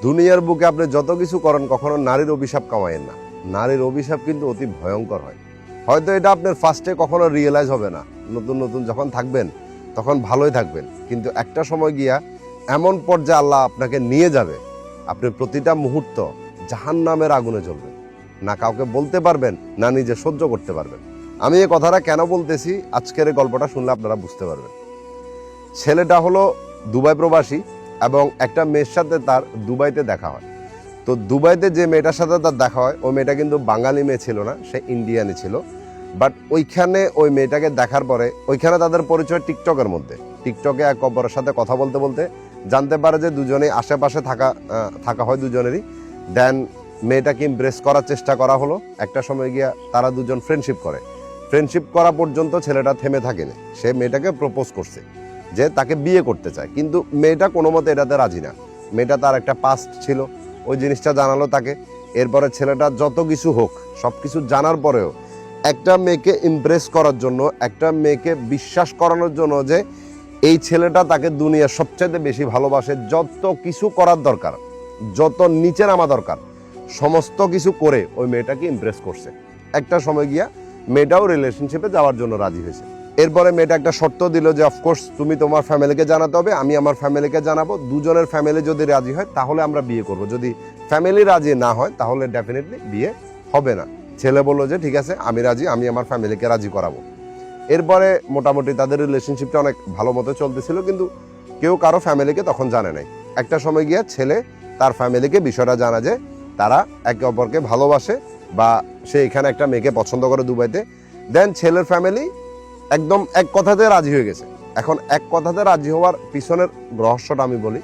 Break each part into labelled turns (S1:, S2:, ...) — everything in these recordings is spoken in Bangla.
S1: দুনিয়ার বুকে আপনি যত কিছু করেন কখনো নারীর অভিশাপ কামায়েন না। নারীর অভিশাপ কিন্তু অতি ভয়ঙ্কর হয়। হয়তো এটা আপনার ফার্স্টে কখনো রিয়েলাইজ হবে না, নতুন নতুন যখন থাকবেন তখন ভালোই থাকবেন, কিন্তু একটা সময় গিয়া এমন পর্যায়ে আল্লাহ আপনাকে নিয়ে যাবে, আপনি প্রতিটা মুহূর্ত জাহান্নামের আগুনে জ্বলবেন, না কাউকে বলতে পারবেন না নিজে সহ্য করতে পারবেন। আমি এই কথাটা কেন বলতেছি, আজকের এই গল্পটা শুনলে আপনারা বুঝতে পারবেন। ছেলেটা হলো দুবাই প্রবাসী এবং একটা মেয়ের সাথে তার দুবাইতে দেখা হয়। তো দুবাইতে যে মেয়েটার সাথে তার দেখা হয়, ওই মেয়েটা কিন্তু বাঙালি মেয়ে ছিল না, সে ইন্ডিয়ানি ছিল। বাট ওইখানে ওই মেয়েটাকে দেখার পরে ওইখানে তাদের পরিচয় টিকটকের মধ্যে। টিকটকে এক অপরের সাথে কথা বলতে বলতে জানতে পারে যে দুজনেই আশেপাশে থাকা হয় দুজনেরই। দেন মেয়েটাকে ইমপ্রেস করার চেষ্টা করা হলো। একটা সময় গিয়া তারা দুজন ফ্রেন্ডশিপ করে। ফ্রেন্ডশিপ করা পর্যন্ত ছেলেটা থেমে থাকেনি, সে মেয়েটাকে প্রপোজ করছে যে তাকে বিয়ে করতে চায়, কিন্তু মেয়েটা কোনো মতে এটাতে রাজি না। মেয়েটা তার একটা পাস্ট ছিল, ওই জিনিসটা জানালো তাকে। এরপরে ছেলেটা যত কিছু হোক, সব কিছু জানার পরেও একটা মেয়েকে ইমপ্রেস করার জন্য, একটা মেয়েকে বিশ্বাস করানোর জন্য যে এই ছেলেটা তাকে দুনিয়ার সবচাইতে বেশি ভালোবাসে, যত কিছু করার দরকার, যত নিচে নামা দরকার, সমস্ত কিছু করে ওই মেয়েটাকে ইমপ্রেস করছে। একটা সময় গিয়া মেয়েটাও রিলেশনশিপে যাওয়ার জন্য রাজি হয়েছে। এরপরে মেয়েটা একটা শর্ত দিল যে অফকোর্স তুমি তোমার ফ্যামিলিকে জানাতে হবে, আমি আমার ফ্যামিলিকে জানাবো, দুজনের ফ্যামিলি যদি রাজি হয় তাহলে আমরা বিয়ে করব, যদি ফ্যামিলি রাজি না হয় তাহলে ডেফিনেটলি বিয়ে হবে না। ছেলে বললো যে ঠিক আছে, আমি রাজি, আমি আমার ফ্যামিলিকে রাজি করাবো। এরপরে মোটামুটি তাদের রিলেশনশিপটা অনেক ভালো মতো চলতেছিল, কিন্তু কেউ কারো ফ্যামিলিকে তখন জানে নাই। একটা সময় গিয়ে ছেলে তার ফ্যামিলিকে বিষয়টা জানা যে তারা একে অপরকে ভালোবাসে বা সে এখানে একটা মেয়েকে পছন্দ করে দুবাইতে। দেন ছেলের ফ্যামিলি একদম এক কথাতে রাজি হয়ে গেছে। এখন এক কথাতে রাজি হওয়ার পিছনের রহস্যটা আমি বলি।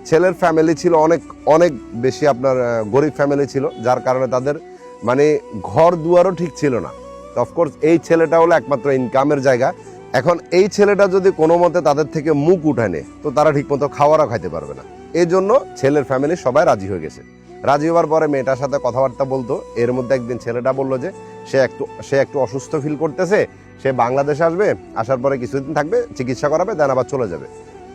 S1: ছেলের ফ্যামিলি ছিল অনেক অনেক বেশি আপনার গরিব ফ্যামিলি ছিল, যার কারণে তাদের মানে ঘর দুয়ারও ঠিক ছিল না। তো অফকোর্স এই ছেলেটা হলো একমাত্র ইনকামের জায়গা। এখন এই ছেলেটা যদি কোনো মতে তাদের থেকে মুখ উঠায় নেয় তো তারা ঠিক মতো খাওয়ারও খাইতে পারবে না। এই জন্য ছেলের ফ্যামিলি সবাই রাজি হয়ে গেছে। রাজি হওয়ার পরে মেয়েটার সাথে কথাবার্তা বলতো। এর মধ্যে একদিন ছেলেটা বললো যে সে একটু অসুস্থ ফিল করতেছে, সে বাংলাদেশে আসবে, আসার পরে কিছুদিন থাকবে, চিকিৎসা করাবে, দেন আবার চলে যাবে।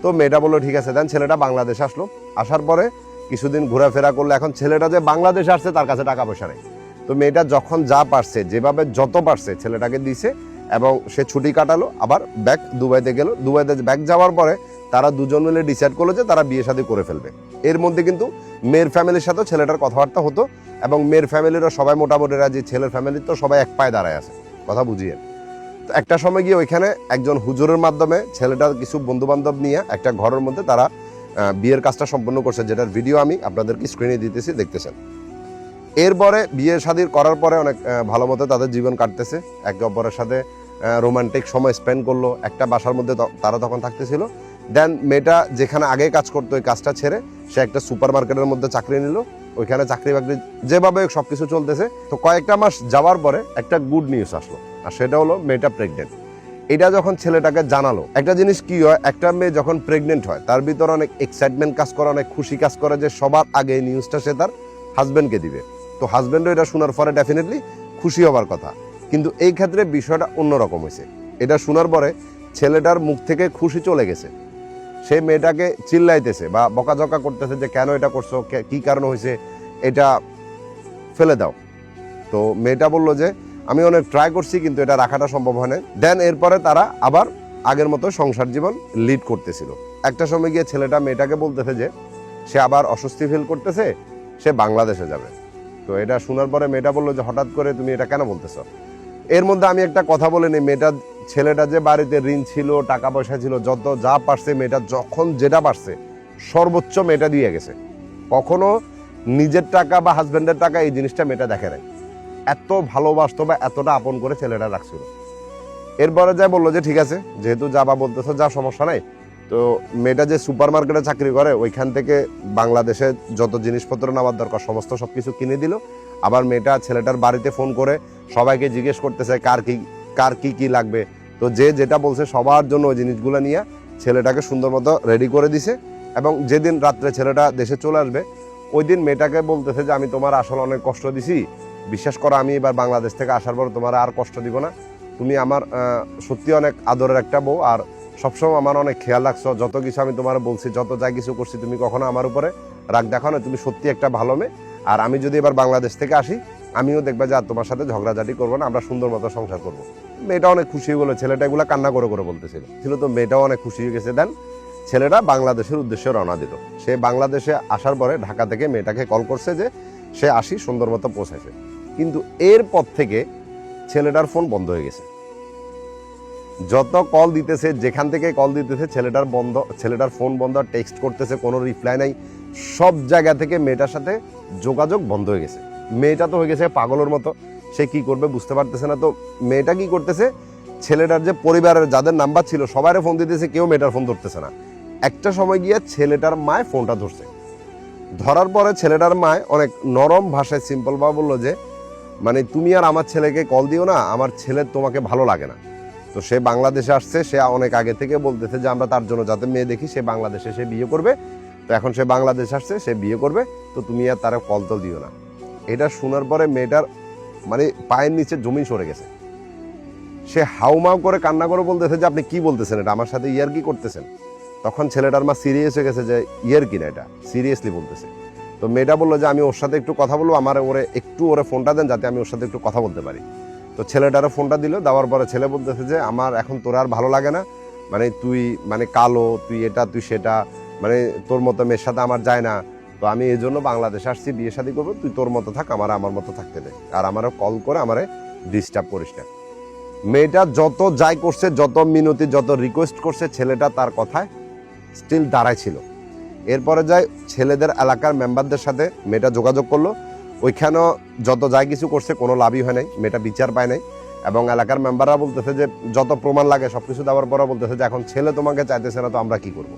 S1: তো মেয়েটা বললো ঠিক আছে। দেন ছেলেটা বাংলাদেশে আসলো। আসার পরে কিছুদিন ঘোরাফেরা করলো। এখন ছেলেটা যে বাংলাদেশে আসছে তার কাছে টাকা পয়সা নেই। তো মেয়েটা যখন যা পারছে, যেভাবে যত পারছে ছেলেটাকে দিছে এবং সে ছুটি কাটালো, আবার ব্যাক দুবাইতে গেল। দুবাইতে ব্যাক যাওয়ার পরে তারা দুজন মিলে ডিসাইড করলো যে তারা বিয়ে শাদী করে ফেলবে। এর মধ্যে কিন্তু মেয়ের ফ্যামিলির সাথেও ছেলেটার কথাবার্তা হতো এবং মেয়ের ফ্যামিলিরও সবাই মোটামুটি রাজি, ছেলের ফ্যামিলির তো সবাই এক পায়ে দাঁড়ায় আছে, কথা বুঝিয়ে। তো একটা সময় গিয়ে ওইখানে একজন হুজুরের মাধ্যমে ছেলেটার কিছু বন্ধু বান্ধব নিয়ে একটা ঘরের মধ্যে তারা বিয়ের কাজটা সম্পন্ন করছে, যেটার ভিডিও আমি আপনাদেরকে স্ক্রিনে দিতেছি, দেখতেছেন। এরপরে বিয়ে শাদী করার পরে অনেক ভালো মতো তাদের জীবন কাটতেছে, একে অপরের সাথে রোমান্টিক সময় স্পেন্ড করলো। একটা বাসার মধ্যে তারা তখন থাকতেছিল। দেন মেয়েটা যেখানে আগে কাজ করতো ওই কাজটা ছেড়ে সে একটা সুপার মার্কেটের মধ্যে চাকরি নিল। ওইখানে চাকরি বাকরি যেভাবে সবকিছু চলতেছে। তো কয়েকটা মাস যাওয়ার পরে একটা গুড নিউজ আসলো, আর সেটা হলো মেয়েটা প্রেগনেন্ট। এটা যখন ছেলেটাকে জানালো, একটা জিনিস কি হয়, একটা মেয়ে যখন প্রেগনেন্ট হয় তার ভিতরে অনেক এক্সাইটমেন্ট কাজ করে, অনেক খুশি কাজ করে যে সবার আগে এই নিউজটা সে তার হাজব্যান্ডকে দিবে। তো হাজব্যান্ডও এটা শোনার পরে ডেফিনেটলি খুশি হবার কথা, কিন্তু এই ক্ষেত্রে বিষয়টা অন্যরকম হয়েছে। এটা শোনার পরে ছেলেটার মুখ থেকে খুশি চলে গেছে। সে মেয়েটাকে চিল্লাইতেছে বা বকাঝকা করতেছে যে কেন এটা করছো, কি কারণ হয়েছে, এটা ফেলে দাও। তো মেয়েটা বললো যে আমি অনেক ট্রাই করছি কিন্তু এটা রাখাটা সম্ভব হয় না। দেন এরপরে তারা আবার আগের মতো সংসার জীবন লিড করতেছিল। একটা সময় গিয়ে ছেলেটা মেয়েটাকে বলতেছে যে সে আবার অস্বস্তি ফিল করতেছে, সে বাংলাদেশে যাবে। তো এটা শোনার পরে মেয়েটা বললো যে হঠাৎ করে তুমি এটা কেন বলতেছো। এর মধ্যে আমি একটা কথা বলে নিই, ছেলেটা যে বাড়িতে ঋণ ছিল, টাকা পয়সা ছিল, যত যা পারছে মেয়েটা যখন যেটা পারছে সর্বোচ্চ মেয়েটা দিয়ে গেছে। কখনো নিজের টাকা বা হাজব্যান্ডের টাকা এই জিনিসটা মেয়েটা দেখে নাই। এত ভালোবাসতো বা এতটা আপন করে ছেলেটা রাখছিল। এরপরে যাই বললো যে ঠিক আছে, যেহেতু যাবা বলতেছো, যা সমস্যা নাই। তো মেয়েটা যে সুপার মার্কেটে চাকরি করে ওইখান থেকে বাংলাদেশে যত জিনিসপত্র নেওয়ার দরকার সমস্ত সবকিছু কিনে দিল। আবার মেয়েটা ছেলেটার বাড়িতে ফোন করে সবাইকে জিজ্ঞেস করতেছে কার কি লাগবে। তো যে যেটা বলছে সবার জন্য ওই জিনিসগুলো নিয়ে ছেলেটাকে সুন্দর মতো রেডি করে দিছে। এবং যেদিন রাত্রে ছেলেটা দেশে চলে আসবে ওই দিন মেয়েটাকে বলতেছে যে আমি তোমার আসলে অনেক কষ্ট দিছি, বিশ্বাস করো আমি এবার বাংলাদেশ থেকে আসার পর তোমার আর কষ্ট দিব না। তুমি আমার সত্যি অনেক আদরের একটা বউ, আর সবসময় আমার অনেক খেয়াল রাখছো, যত কিছু আমি তোমার বলছি, যত যা কিছু করছি তুমি কখনো আমার উপরে রাগ দেখাও না, তুমি সত্যি একটা ভালো মেয়ে, আর আমি যদি এবার বাংলাদেশ থেকে আসি আমিও দেখবা যে আর তোমার সাথে ঝগড়াঝাটি করবো না, আমরা সুন্দর মতো সংসার করবো। মেয়েটা অনেক খুশি হয়ে গেলো, ছেলেটা এগুলো কান্না করে করে বলতেছিল তো মেয়েটাও অনেক খুশি হয়ে গেছে। দেন ছেলেটা বাংলাদেশের উদ্দেশ্যে রওনা দিল। সে বাংলাদেশে আসার পরে ঢাকা থেকে মেয়েটাকে কল করছে যে সে আসি, সুন্দর মতো পৌঁছাইছে। কিন্তু এরপর থেকে ছেলেটার ফোন বন্ধ হয়ে গেছে। যত কল দিতেছে, যেখান থেকে কল দিতেছে ছেলেটার ফোন বন্ধ, টেক্সট করতেছে, কোনো রিপ্লাই নাই, সব জায়গা থেকে মেয়েটার সাথে যোগাযোগ বন্ধ হয়ে গেছে। মেয়েটা তো হয়ে গেছে পাগলের মতো, সে কি করবে বুঝতে পারতেছে না। তো মেয়েটা কি করতেছে, ছেলেটার যে পরিবারের যাদের নাম্বার ছিল সবাই ফোন দিতেছে, কেউ মেয়েটার ফোন ধরতেছে না। একটা সময় গিয়ে ছেলেটার মায় ফোনটা ধরছে। ধরার পরে ছেলেটার মায় অনেক নরম ভাষায় সিম্পল ভাবে বললো যে মানে তুমি আর আমার ছেলেকে কল দিও না, আমার ছেলের তোমাকে ভালো লাগে না। তো সে বাংলাদেশে আসছে, সে অনেক আগে থেকে বলতেছে যে আমরা তার জন্য যাতে মেয়ে দেখি, সে বাংলাদেশে সে বিয়ে করবে। তো এখন সে বাংলাদেশে আসছে, সে বিয়ে করবে, তো তুমি আর তারা কল টল দিও না। এটা শোনার পরে মেয়েটার মানে পায়ের নিচে জমি সরে গেছে। সে হাউমাউ করে কান্না করে বলতেছে যে আপনি কি বলতেছেন, এটা আমার সাথে ইয়ার কি করতেছেন। তখন ছেলেটার মা সিরিয়াস হয়ে গেছে যে ইয়ার কি না, এটা সিরিয়াসলি বলতেছে। তো মেয়েটা বললো যে আমি ওর সাথে একটু কথা বলবো, আমার ওরে ফোনটা দেন যাতে আমি ওর সাথে একটু কথা বলতে পারি। তো ছেলেটারও ফোনটা দিল, দেওয়ার পরে ছেলে বলতেছে যে আমার এখন তোর আর ভালো লাগে না, মানে তুই মানে কালো, তুই এটা তুই সেটা, মানে তোর মতো মেয়ের সাথে আমার যায় না। তো আমি এই জন্য বাংলাদেশে আসছি, বিয়ে শাদী করবো, তুই তোর মতো থাক, আমার মতো থাকতে দে, আর আমারও কল করে আমারে ডিস্টার্ব করিস না। মেয়েটা যত যাই করছে, যত মিনতি, যত রিকোয়েস্ট করছে, ছেলেটা তার কথায় স্টিল দাঁড়ায় ছিল। এরপরে যায় ছেলেদের এলাকার মেম্বারদের সাথে মেয়েটা যোগাযোগ করলো। ওইখানেও যত যাই কিছু করছে, কোনো লাভই হয় নাই, মেয়েটা বিচার পায় নাই। এবং এলাকার মেম্বাররা বলতেছে যে যত প্রমাণ লাগে সবকিছু দেওয়ার পরে বলতেছে যে এখন ছেলে তোমাকে চাইতেছে না, তো আমরা কি করব।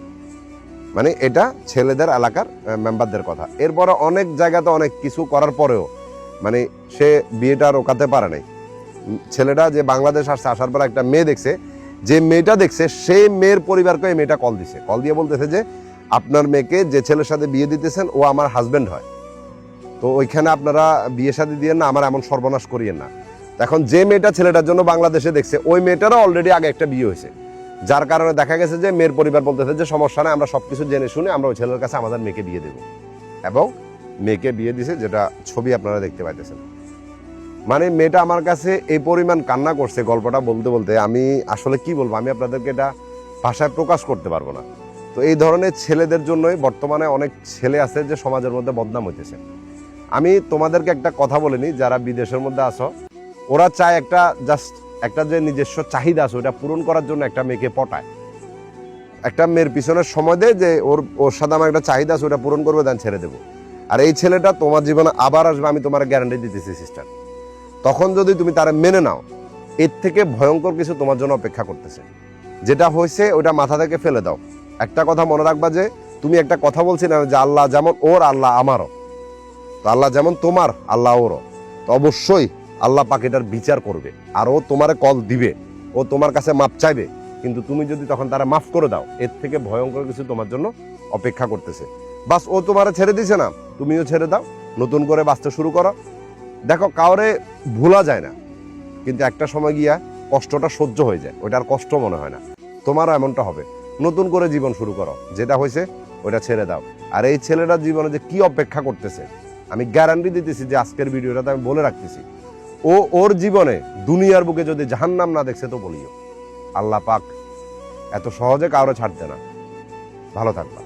S1: মানে এটা ছেলেদের এলাকার মেম্বারদের কথা। এরপরে অনেক জায়গাতে অনেক কিছু করার পরেও মানে সে বিয়েটা রোকাতে পারে নাই। ছেলেটা যে বাংলাদেশ আসছে, আসার পর একটা মেয়ে দেখছে, যে মেয়েটা দেখছে সেই মেয়ের পরিবারকে এই মেয়েটা কল দিছে, কল দিয়ে বলতেছে যে আপনার মেয়েকে যে ছেলের সাথে বিয়ে দিতেছেন ও আমার হাজবেন্ড হয়, তো ওইখানে আপনারা বিয়ে শাদী দিয়েন না, আমার এমন সর্বনাশ করিয়েন না। এখন যে মেয়েটা ছেলেটার জন্য বাংলাদেশে দেখছে, ওই মেয়েটারও অলরেডি আগে একটা বিয়ে হয়েছে, যার কারণে দেখা গেছে যে মেয়ের পরিবার বলতেছে যে সমস্যা নেই, আমরা সবকিছু জেনে শুনে আমরা ওই ছেলের কাছে আমাদের মেয়েকে বিয়ে দেব। এবং মেয়েকে বিয়ে দিছে, যেটা ছবি আপনারা দেখতে পাইতেছেন। মানে মেয়েটা আমার কাছে এই পরিমাণ কান্না করছে, গল্পটা বলতে বলতে আমি আসলে কি বলবো, আমি আপনাদেরকে এটা ভাষায় প্রকাশ করতে পারবো না। তো এই ধরনের ছেলেদের জন্যই বর্তমানে অনেক ছেলে আছে যে সমাজের মধ্যে বদনাম হইতেছে। আমি তোমাদেরকে একটা কথা বলিনি, যারা বিদেশের মধ্যে আছো, ওরা চায় একটা যে নিজস্ব চাহিদা আছে ওটা পূরণ করার জন্য একটা মেয়েকে পটায়, একটা মেয়ের পিছনে সময় দেয় যে ওর সাথে আমার একটা চাহিদা আছে ওটা পূরণ করবে, দেন ছেড়ে দেবো। আর এই ছেলেটা তোমার জীবনে আবার আসবে, আমি তোমার গ্যারান্টি দিতেছি সিস্টার। তখন যদি তুমি তারা মেনে নাও, এর থেকে ভয়ঙ্কর কিছু তোমার জন্য অপেক্ষা করতেছে। যেটা হয়েছে ওটা মাথা থেকে ফেলে দাও। একটা কথা মনে রাখবা যে তুমি একটা কথা বলছি না যে আল্লাহ যেমন ওর, আল্লাহ আমারও। তো আল্লাহ যেমন তোমার, আল্লাহ ওরও। তো অবশ্যই আল্লাহ পাখিটার বিচার করবে, আর ও তোমারে কল দিবে, ও তোমার কাছে মাপ চাইবে। কিন্তু তুমি যদি তখন তারা মাফ করে দাও, এর থেকে ভয়ঙ্কর কিছু তোমার জন্য অপেক্ষা করতেছে। বাস ও তোমারে ছেড়ে দিছে না, তুমিও ছেড়ে দাও, নতুন করে বাঁচতে শুরু করো। দেখো কাউরে ভোলা যায় না, কিন্তু একটা সময় গিয়া কষ্টটা সহ্য হয়ে যায়, ওটা আর কষ্ট মনে হয় না। তোমারও এমনটা হবে, নতুন করে জীবন শুরু করো, যেটা হয়েছে ওটা ছেড়ে দাও। আর এই ছেলেটার জীবনে যে কি অপেক্ষা করতেছে, আমি গ্যারান্টি দিতেছি যে আজকের ভিডিওটাতে আমি বলে রাখতেছি, ওর জীবনে দুনিয়ার বুকে যদি জাহান্নাম না দেখছে তো বলিও, আল্লাহ পাক এত সহজে কাউরে ছাড়তে না। ভালো থাকবা।